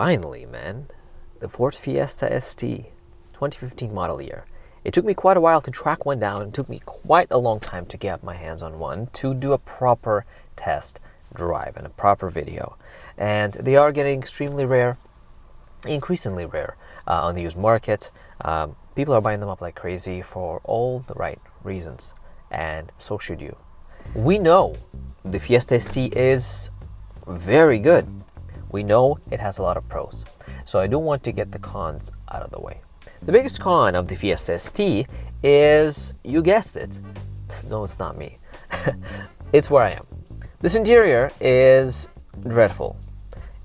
Finally, man, the Ford Fiesta ST 2015 model year. It took me quite a while to track one down. It took me quite a long time to get my hands on one to do a proper test drive and a proper video. And they are getting extremely rare, increasingly rare on the used market. People are buying them up like crazy for all the right reasons, and so should you. We know the Fiesta ST is very good. We know it has a lot of pros. So I do want to get the cons out of the way. The biggest con of the Fiesta ST is, you guessed it. No, it's not me. It's where I am. This interior is dreadful.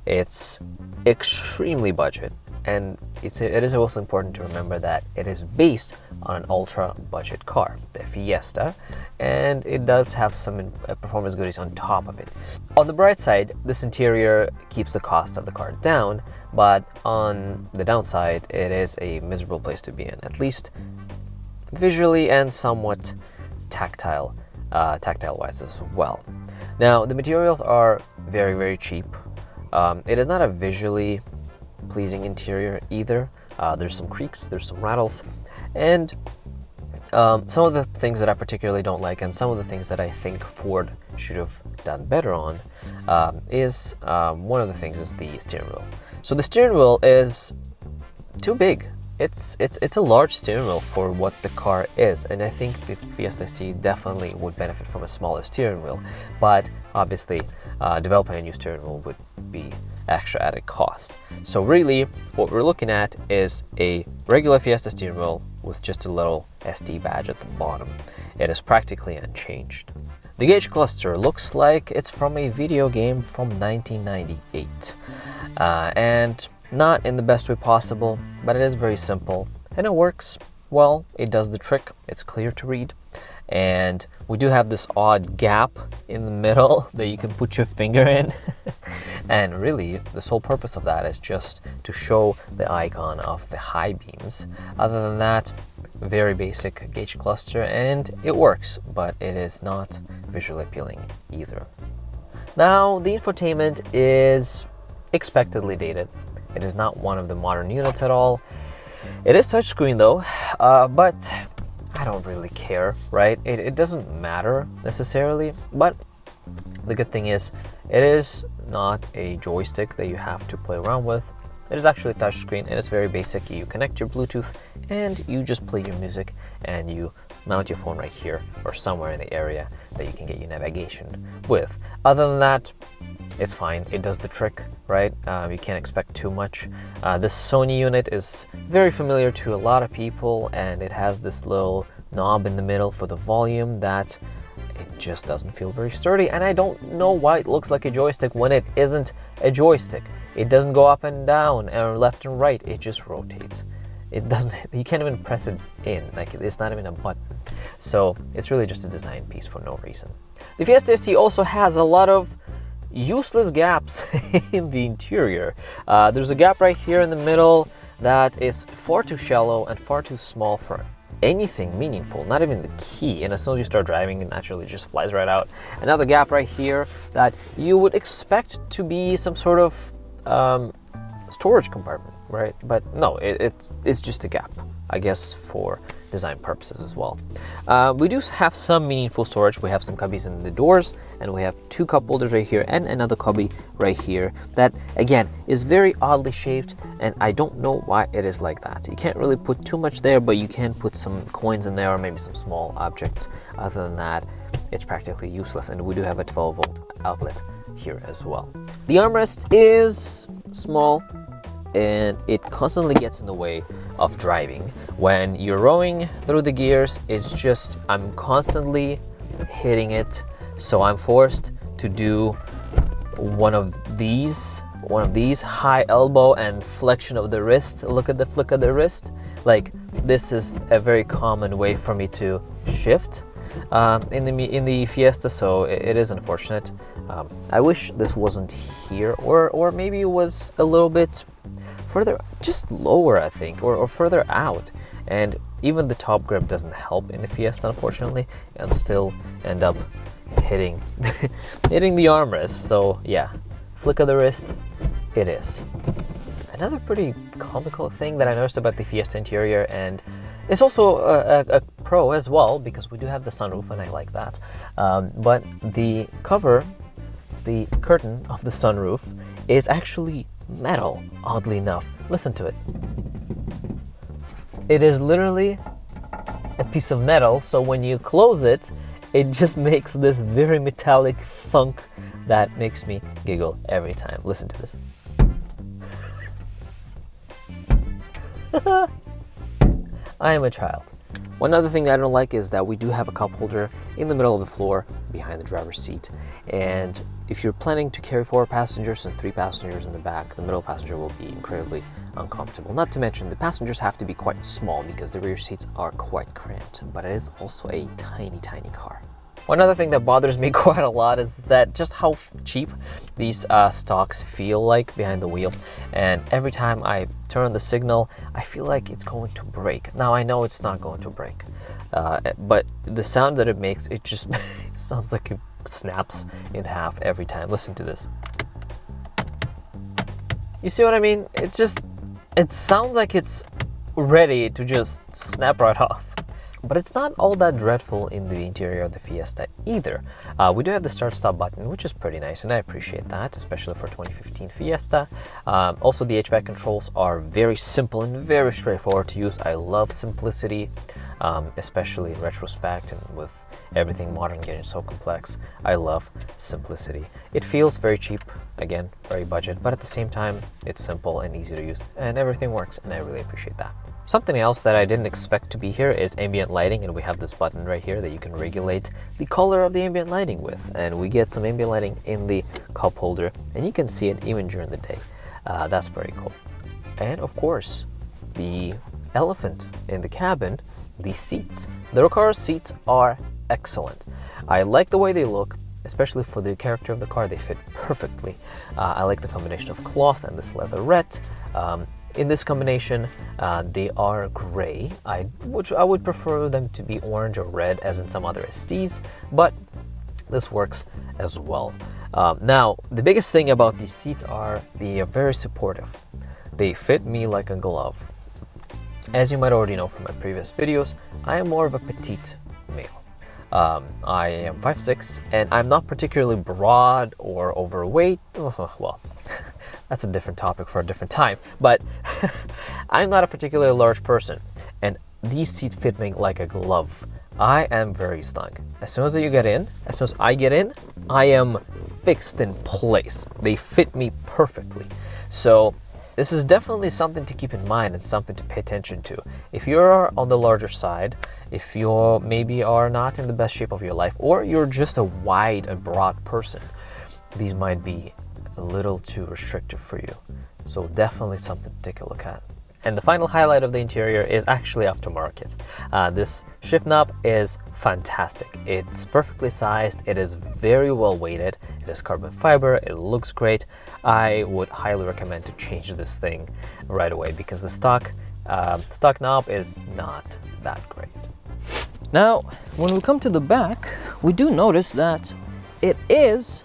It's extremely budget, and it is also important to remember that it is based on an ultra budget car, the Fiesta, and it does have some performance goodies on top of it. On the bright side, this interior keeps the cost of the car down, but on the downside, it is a miserable place to be in, at least visually and somewhat tactile wise as well. Now, the materials are very, very cheap. It is not a visually pleasing interior either. There's some creaks, there's some rattles, and some of the things that I particularly don't like, and some of the things that I think Ford should have done better on, is one of the things is the steering wheel. So the steering wheel is too big. It's a large steering wheel for what the car is, and I think the Fiesta ST definitely would benefit from a smaller steering wheel. But obviously, developing a new steering wheel would be extra added cost. So really, what we're looking at is a regular Fiesta steering wheel with just a little ST badge at the bottom. It is practically unchanged. The gauge cluster looks like it's from a video game from 1998, and not in the best way possible, but it is very simple and it works well. It does the trick. It's clear to read, and we do have this odd gap in the middle that you can put your finger in. And really, the sole purpose of that is just to show the icon of the high beams. Other than that, very basic gauge cluster, and it works, but it is not visually appealing either. Now, the infotainment is expectedly dated. It is not one of the modern units at all. It is touchscreen though, but I don't really care, right? It doesn't matter necessarily, but the good thing is it is not a joystick that you have to play around with. It is actually touchscreen, and it's very basic. You connect your Bluetooth and you just play your music, and you mount your phone right here or somewhere in the area that you can get your navigation with. Other than that, it's fine. It does the trick, right? You can't expect too much. This Sony unit is very familiar to a lot of people, and it has this little knob in the middle for the volume that it just doesn't feel very sturdy, and I don't know why it looks like a joystick when it isn't a joystick. It doesn't go up and down or left and right, it just rotates. It doesn't, you can't even press it in, like it's not even a button. So it's really just a design piece for no reason. The Fiesta ST also has a lot of useless gaps in the interior. There's a gap right here in the middle that is far too shallow and far too small for anything meaningful, not even the key, and as soon as you start driving, it naturally just flies right out. Another gap right here that you would expect to be some sort of storage compartment, right? But no, it's just a gap, I guess, for design purposes as well. We do have some meaningful storage. We have some cubbies in the doors, and we have two cup holders right here and another cubby right here that, again, is very oddly shaped, and I don't know why it is like that. You can't really put too much there, but you can put some coins in there or maybe some small objects. Other than that, it's practically useless, and we do have a 12-volt outlet here as well. The armrest is small, and it constantly gets in the way of driving. When you're rowing through the gears, it's just, I'm constantly hitting it, so I'm forced to do one of these high elbow and flexion of the wrist. Look at the flick of the wrist. Like, this is a very common way for me to shift in the Fiesta, so it is unfortunate. I wish this wasn't here, or maybe it was a little bit further, just lower, I think, or further out. And even the top grip doesn't help in the Fiesta, unfortunately, and still end up hitting hitting the armrest. So yeah, flick of the wrist, it is. Another pretty comical thing that I noticed about the Fiesta interior, and it's also a pro as well because we do have the sunroof and I like that, but the cover, the curtain of the sunroof is actually metal, oddly enough. Listen to it. It is literally a piece of metal, so when you close it, it just makes this very metallic thunk that makes me giggle every time. Listen to this. I am a child. One other thing that I don't like is that we do have a cup holder in the middle of the floor behind the driver's seat, and if you're planning to carry 4 passengers and 3 passengers in the back, the middle passenger will be incredibly uncomfortable. Not to mention the passengers have to be quite small because the rear seats are quite cramped, but it is also a tiny car. One other thing that bothers me quite a lot is that just how cheap these stocks feel like behind the wheel, and every time I turn on the signal I feel like it's going to break. Now I know it's not going to break, but the sound that it makes, it just sounds like it snaps in half every time. Listen to this. You see what I mean? It sounds like it's ready to just snap right off. But it's not all that dreadful in the interior of the Fiesta either. We do have the start-stop button, which is pretty nice, and I appreciate that, especially for 2015 Fiesta. Also, the HVAC controls are very simple and very straightforward to use. I love simplicity, especially in retrospect and with everything modern getting so complex. I love simplicity. It feels very cheap, again, very budget, but at the same time, it's simple and easy to use, and everything works, and I really appreciate that. Something else that I didn't expect to be here is ambient lighting, and we have this button right here that you can regulate the color of the ambient lighting with, and we get some ambient lighting in the cup holder, and you can see it even during the day. That's very cool. And of course, the elephant in the cabin, the seats. The car seats are excellent. I like the way they look, especially for the character of the car. They fit perfectly. I like the combination of cloth and this leatherette. In this combination, they are gray, which I would prefer them to be orange or red as in some other STs, but this works as well. Now, the biggest thing about these seats are they are very supportive. They fit me like a glove. As you might already know from my previous videos, I am more of a petite male. I am 5'6", and I'm not particularly broad or overweight. Well, that's a different topic for a different time, but I'm not a particularly large person, and these seats fit me like a glove. I am very snug. As soon as I get in, I am fixed in place. They fit me perfectly. So this is definitely something to keep in mind and something to pay attention to. If you're on the larger side, if you maybe are not in the best shape of your life, or you're just a wide and broad person, these might be a little too restrictive for you. So definitely something to take a look at. And the final highlight of the interior is actually aftermarket. This shift knob is fantastic. It's perfectly sized. It is very well weighted. It is carbon fiber. It looks great. I would highly recommend to change this thing right away because the stock knob is not that great. Now, when we come to the back, we do notice that it is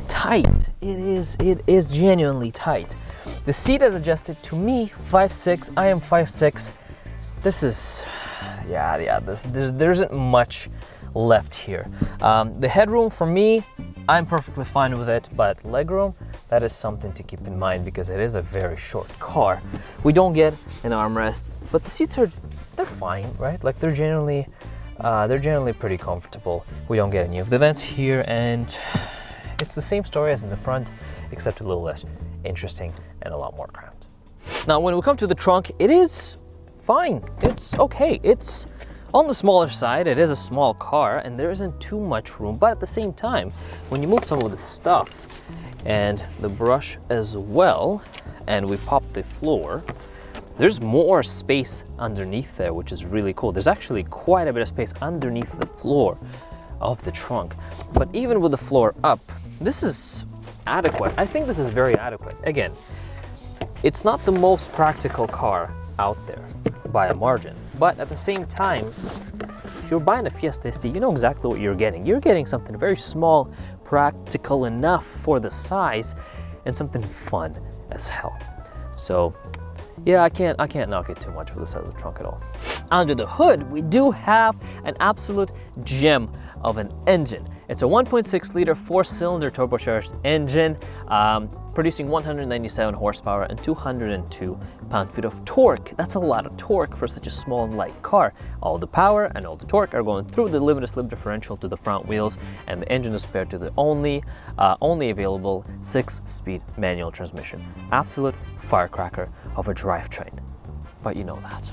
tight. It is genuinely tight. The seat is adjusted to me, 5'6". I am 5'6". This is, there isn't much left here. The headroom for me, I'm perfectly fine with it, but legroom, that is something to keep in mind because it is a very short car. We don't get an armrest, but the seats they're fine, right? Like they're generally pretty comfortable. We don't get any of the vents here, and it's the same story as in the front, except a little less interesting and a lot more cramped. Now, when we come to the trunk, it is fine. It's okay. It's on the smaller side. It is a small car, and there isn't too much room, but at the same time, when you move some of the stuff and the brush as well, and we pop the floor, there's more space underneath there, which is really cool. There's actually quite a bit of space underneath the floor of the trunk. But even with the floor up, this is adequate. I think this is very adequate. Again, it's not the most practical car out there by a margin, but at the same time, if you're buying a Fiesta ST, you know exactly what you're getting. You're getting something very small, practical enough for the size, and something fun as hell. So yeah, I can't knock it too much for the size of the trunk at all. Under the hood, we do have an absolute gem of an engine. It's a 1.6 liter 4-cylinder turbocharged engine, producing 197 horsepower and 202 pound-feet of torque. That's a lot of torque for such a small and light car. All the power and all the torque are going through the limited slip differential to the front wheels, and the engine is paired to the only available 6-speed manual transmission. Absolute firecracker of a drivetrain, but you know that.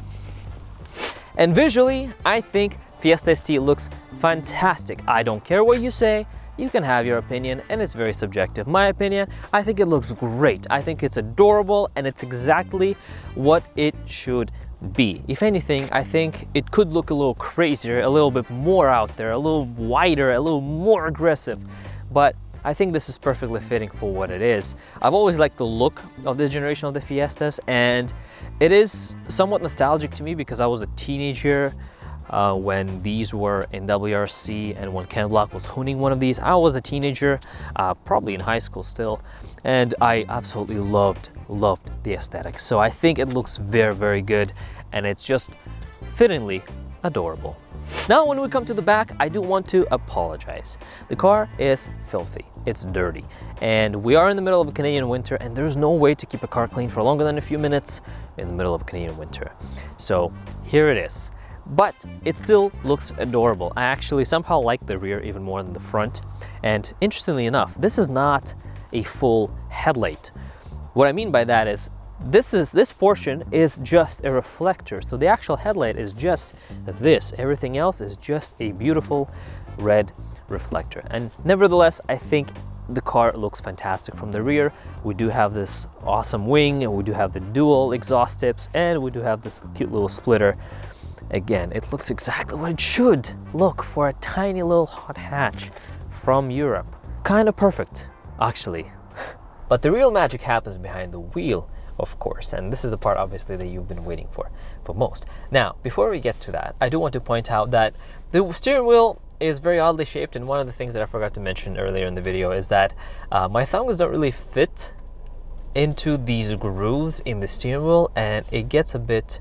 And visually, I think Fiesta ST looks fantastic. I don't care what you say. You can have your opinion, and it's very subjective. My opinion, I think it looks great. I think it's adorable, and it's exactly what it should be. If anything, I think it could look a little crazier, a little bit more out there, a little wider, a little more aggressive. But I think this is perfectly fitting for what it is. I've always liked the look of this generation of the Fiestas, and it is somewhat nostalgic to me because I was a teenager when these were in WRC and when Ken Block was honing one of these. I was a teenager, probably in high school still, and I absolutely loved the aesthetic. So I think it looks very, very good, and it's just fittingly adorable. Now, when we come to the back, I do want to apologize. The car is filthy, it's dirty, and we are in the middle of a Canadian winter, and there's no way to keep a car clean for longer than a few minutes in the middle of a Canadian winter. So here it is. But it still looks adorable. I actually somehow like the rear even more than the front. And interestingly enough, this is not a full headlight. What I mean by that is this portion is just a reflector. So the actual headlight is just this. Everything else is just a beautiful red reflector. And nevertheless, I think the car looks fantastic from the rear. We do have this awesome wing, and we do have the dual exhaust tips, and we do have this cute little splitter. Again, it looks exactly what it should look for a tiny little hot hatch from Europe. Kind of perfect, actually. But the real magic happens behind the wheel, of course, and this is the part obviously that you've been waiting for most. Now, before we get to that, I do want to point out that the steering wheel is very oddly shaped, and one of the things that I forgot to mention earlier in the video is that my thumbs don't really fit into these grooves in the steering wheel, and it gets a bit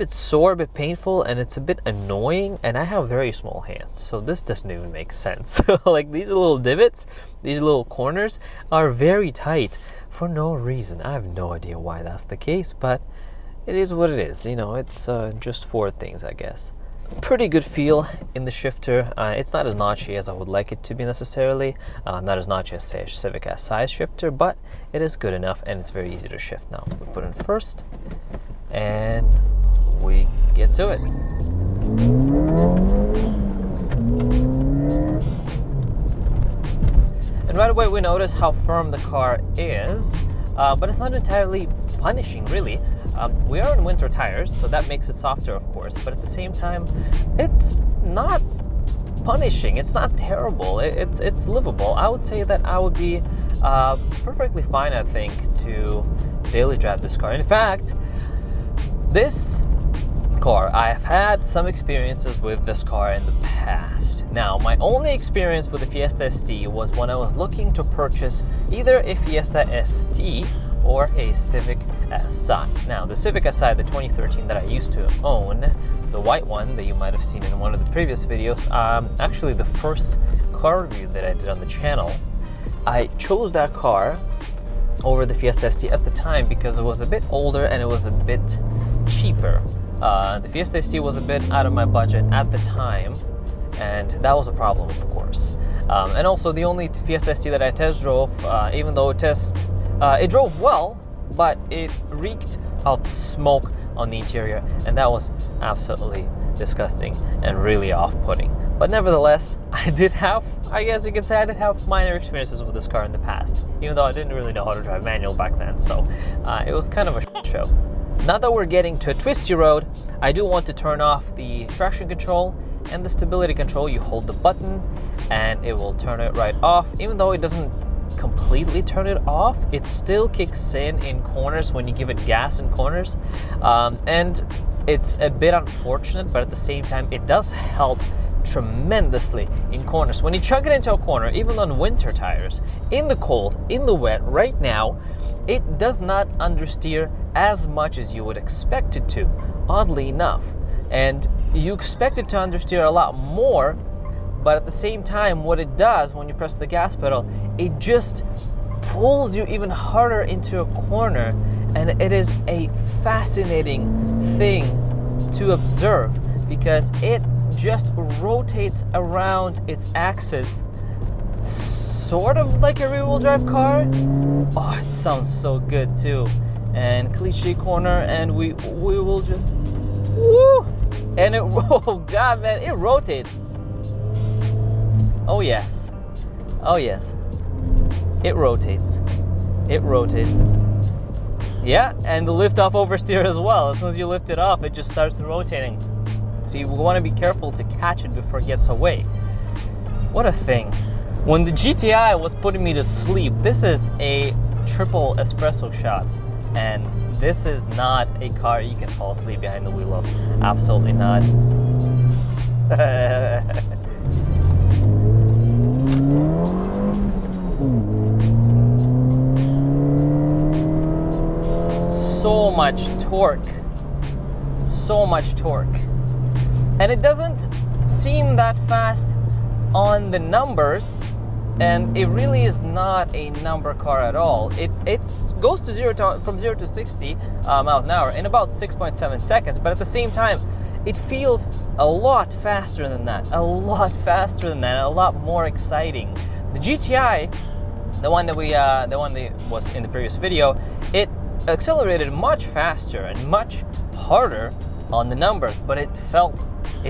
sore, a bit painful, and it's a bit annoying, and I have very small hands, so this doesn't even make sense. Like, these little divots, these little corners are very tight for no reason. I have no idea why that's the case, but it is what it is. You know, it's just for things, I guess. Pretty good feel in the shifter. It's not as notchy as I would like it to be necessarily, not as notchy as, say, a Civic S-size shifter, but it is good enough, and it's very easy to shift. Now, we put in first, and we get to it. And right away we notice how firm the car is, but it's not entirely punishing, really. We are in winter tires, so that makes it softer, of course, but at the same time, it's not punishing. It's not terrible. It's livable. I would say that I would be perfectly fine, I think, to daily drive this car. In fact, this car, I've had some experiences with this car in the past. Now, my only experience with the Fiesta ST was when I was looking to purchase either a Fiesta ST or a Civic Si. Now, the Civic Si, the 2013 that I used to own, the white one that you might have seen in one of the previous videos, actually the first car review that I did on the channel, I chose that car over the Fiesta ST at the time because it was a bit older and it was a bit cheaper. The Fiesta ST was a bit out of my budget at the time, and that was a problem, of course. And also, the only Fiesta ST that I test drove, even though it drove well, but it reeked of smoke on the interior, and that was absolutely disgusting and really off-putting. But nevertheless, I did have minor experiences with this car in the past, even though I didn't really know how to drive manual back then, so it was kind of a shit show. Now that we're getting to a twisty road, I do want to turn off the traction control and the stability control. You hold the button and it will turn it right off. Even though it doesn't completely turn it off, it still kicks in corners when you give it gas in corners. And it's a bit unfortunate, but at the same time, it does help tremendously in corners. When you chuck it into a corner, even on winter tires, in the cold, in the wet, right now, it does not understeer as much as you would expect it to, oddly enough. And you expect it to understeer a lot more, but at the same time, what it does when you press the gas pedal, it just pulls you even harder into a corner, and it is a fascinating thing to observe because it just rotates around its axis, sort of like a rear-wheel drive car. Oh, it sounds so good too. And cliche corner, and we will just woo, and it oh god man, it rotates. Oh yes, oh yes, it rotates. It rotates. Yeah, and the lift off oversteer as well. As soon as you lift it off, it just starts rotating. So you want to be careful to catch it before it gets away. What a thing. When the GTI was putting me to sleep, this is a triple espresso shot. And this is not a car you can fall asleep behind the wheel of. Absolutely not. So much torque. So much torque. And it doesn't seem that fast on the numbers, and it really is not a number car at all. It goes to from 0 to 60 miles an hour in about 6.7 seconds, but at the same time, it feels a lot faster than that, a lot more exciting. The GTI, the one that was in the previous video, it accelerated much faster and much harder on the numbers, but it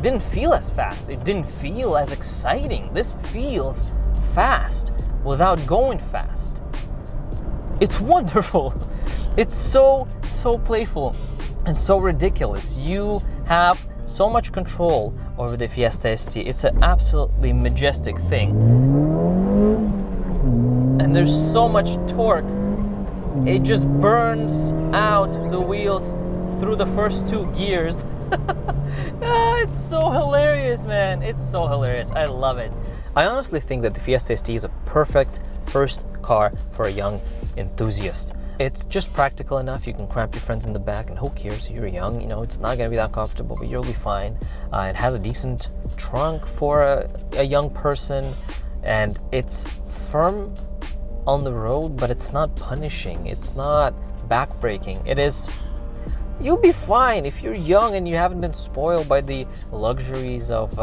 didn't feel as fast. It didn't feel as exciting. This feels fast without going fast. It's wonderful. It's so playful and so ridiculous. You have so much control over the Fiesta ST. It's an absolutely majestic thing. And there's so much torque. It just burns out the wheels through the first two gears. It's so hilarious, man. It's so hilarious. I love it. I honestly think that the Fiesta ST is a perfect first car for a young enthusiast. It's just practical enough. You can cramp your friends in the back, and who cares? You're young, it's not gonna be that comfortable, but you'll be fine. It has a decent trunk for a young person, and it's firm on the road, but it's not punishing. It's not backbreaking. You'll be fine if you're young and you haven't been spoiled by the luxuries of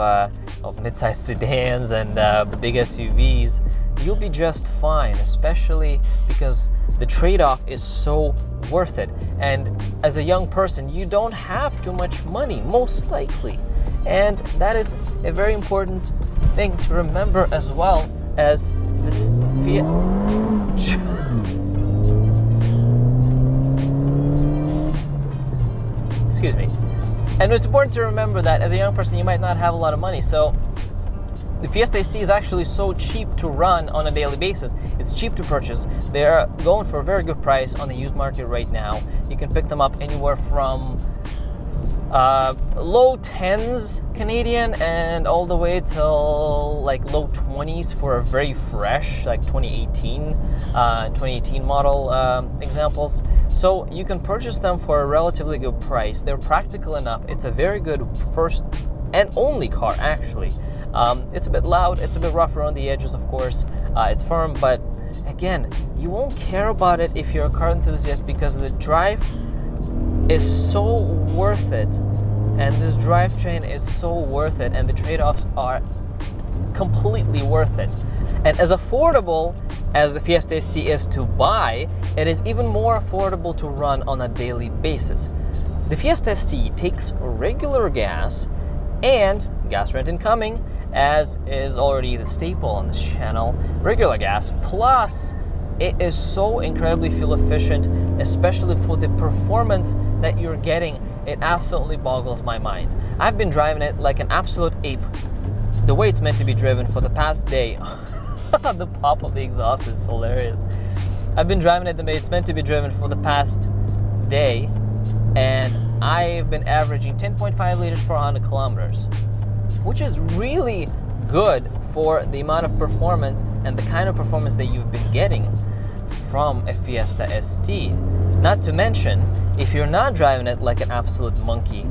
mid-sized sedans and big SUVs. You'll be just fine, especially because the trade-off is so worth it. And as a young person, you don't have too much money, most likely. And that is a very important thing to remember, as well as this Excuse me. And it's important to remember that as a young person, you might not have a lot of money. So the Fiesta ST is actually so cheap to run on a daily basis. It's cheap to purchase. They're going for a very good price on the used market right now. You can pick them up anywhere from low 10s Canadian and all the way till like low 20s for a very fresh, like 2018 model examples. So you can purchase them for a relatively good price. They're practical enough. It's a very good first and only car, actually. It's a bit loud, it's a bit rough around the edges, of course. It's firm, but again, you won't care about it if you're a car enthusiast, because the drive is so worth it, and this drivetrain is so worth it, and the trade-offs are completely worth it. And as affordable as the Fiesta ST is to buy, it is even more affordable to run on a daily basis. The Fiesta ST takes regular gas and gas rent incoming, as is already the staple on this channel, regular gas, plus it is so incredibly fuel efficient, especially for the performance that you're getting. It absolutely boggles my mind. I've been driving it like an absolute ape, the way it's meant to be driven for the past day. The pop of the exhaust is hilarious. I've been driving it the way it's meant to be driven for the past day, and I've been averaging 10.5 liters per 100 kilometers. which is really good for the amount of performance and the kind of performance that you've been getting from a Fiesta ST. Not to mention, if you're not driving it like an absolute monkey,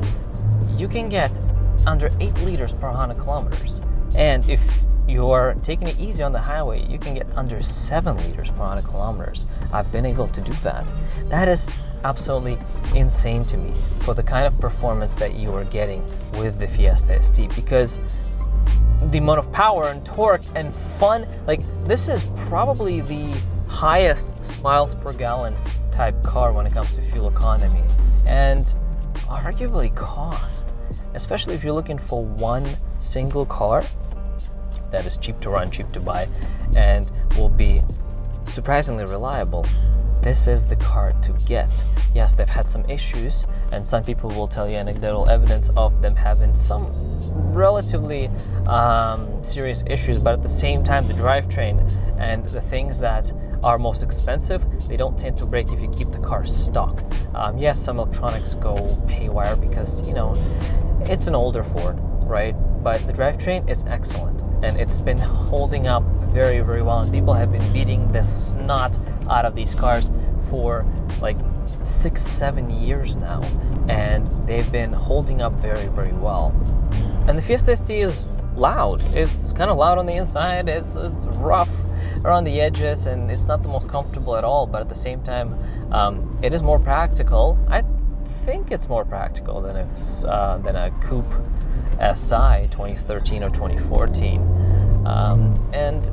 you can get under 8 liters per 100 kilometers. And if you're taking it easy on the highway, you can get under 7 liters per 100 kilometers. I've been able to do that. That is absolutely insane to me for the kind of performance that you are getting with the Fiesta ST, because the amount of power and torque and fun, like this is probably the highest miles per gallon type car when it comes to fuel economy, and arguably cost, especially if you're looking for one single car that is cheap to run, cheap to buy, and will be surprisingly reliable. This is the car to get. Yes, they've had some issues, and some people will tell you anecdotal evidence of them having some relatively serious issues, but at the same time, the drivetrain and the things that are most expensive, they don't tend to break if you keep the car stock. Yes, some electronics go haywire because, you know, it's an older Ford, right? But the drivetrain is excellent, and it's been holding up very, very well, and people have been beating the snot out of these cars for like 6-7 years now, and they've been holding up very, very well. And the Fiesta ST is loud. It's kind of loud on the inside, it's rough around the edges, and it's not the most comfortable at all, but at the same time, it is more practical. I think it's more practical than a coupe SI 2013 or 2014, and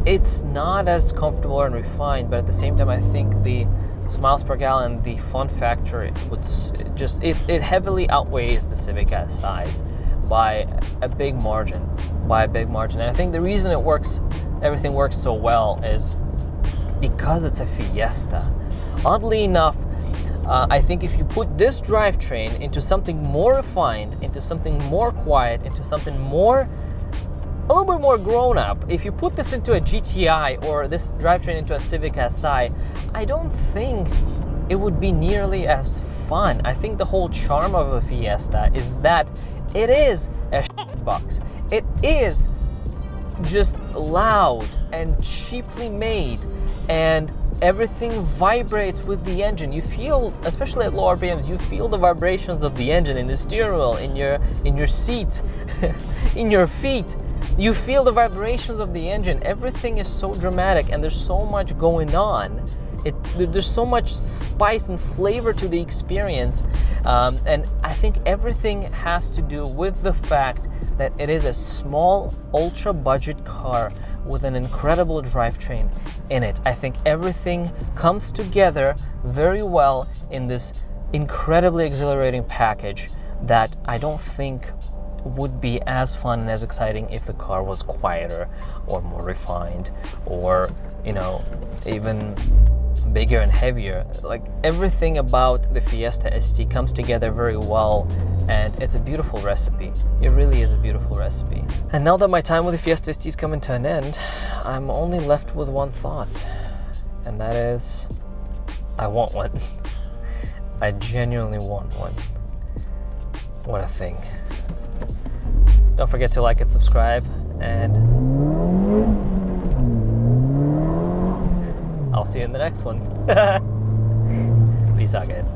it's not as comfortable and refined, but at the same time, I think the miles per gallon, the fun factor, it heavily outweighs the Civic SIs by a big margin. And I think the reason everything works so well is because it's a Fiesta. Oddly enough, I think if you put this drivetrain into something more refined, into something more quiet, into something a little bit more grown up, if you put this into a GTI or this drivetrain into a Civic Si, I don't think it would be nearly as fun. I think the whole charm of a Fiesta is that it is a box. It is just loud and cheaply made, and everything vibrates with the engine. You feel, especially at low RPMs, you feel the vibrations of the engine in the steering wheel, in your seat, in your feet. You feel the vibrations of the engine. Everything is so dramatic, and there's so much going on. There's so much spice and flavor to the experience, and I think everything has to do with the fact that it is a small, ultra-budget car with an incredible drivetrain in it. I think everything comes together very well in this incredibly exhilarating package that I don't think would be as fun and as exciting if the car was quieter or more refined, or, you know, even bigger and heavier. Like, everything about the Fiesta ST comes together very well, and it's a beautiful recipe. It really is a beautiful recipe. And now that my time with the Fiesta ST is coming to an end, I'm only left with one thought, and that is, I want one. I genuinely want one. What a thing. Don't forget to like and subscribe, and I'll see you in the next one. Peace out, guys.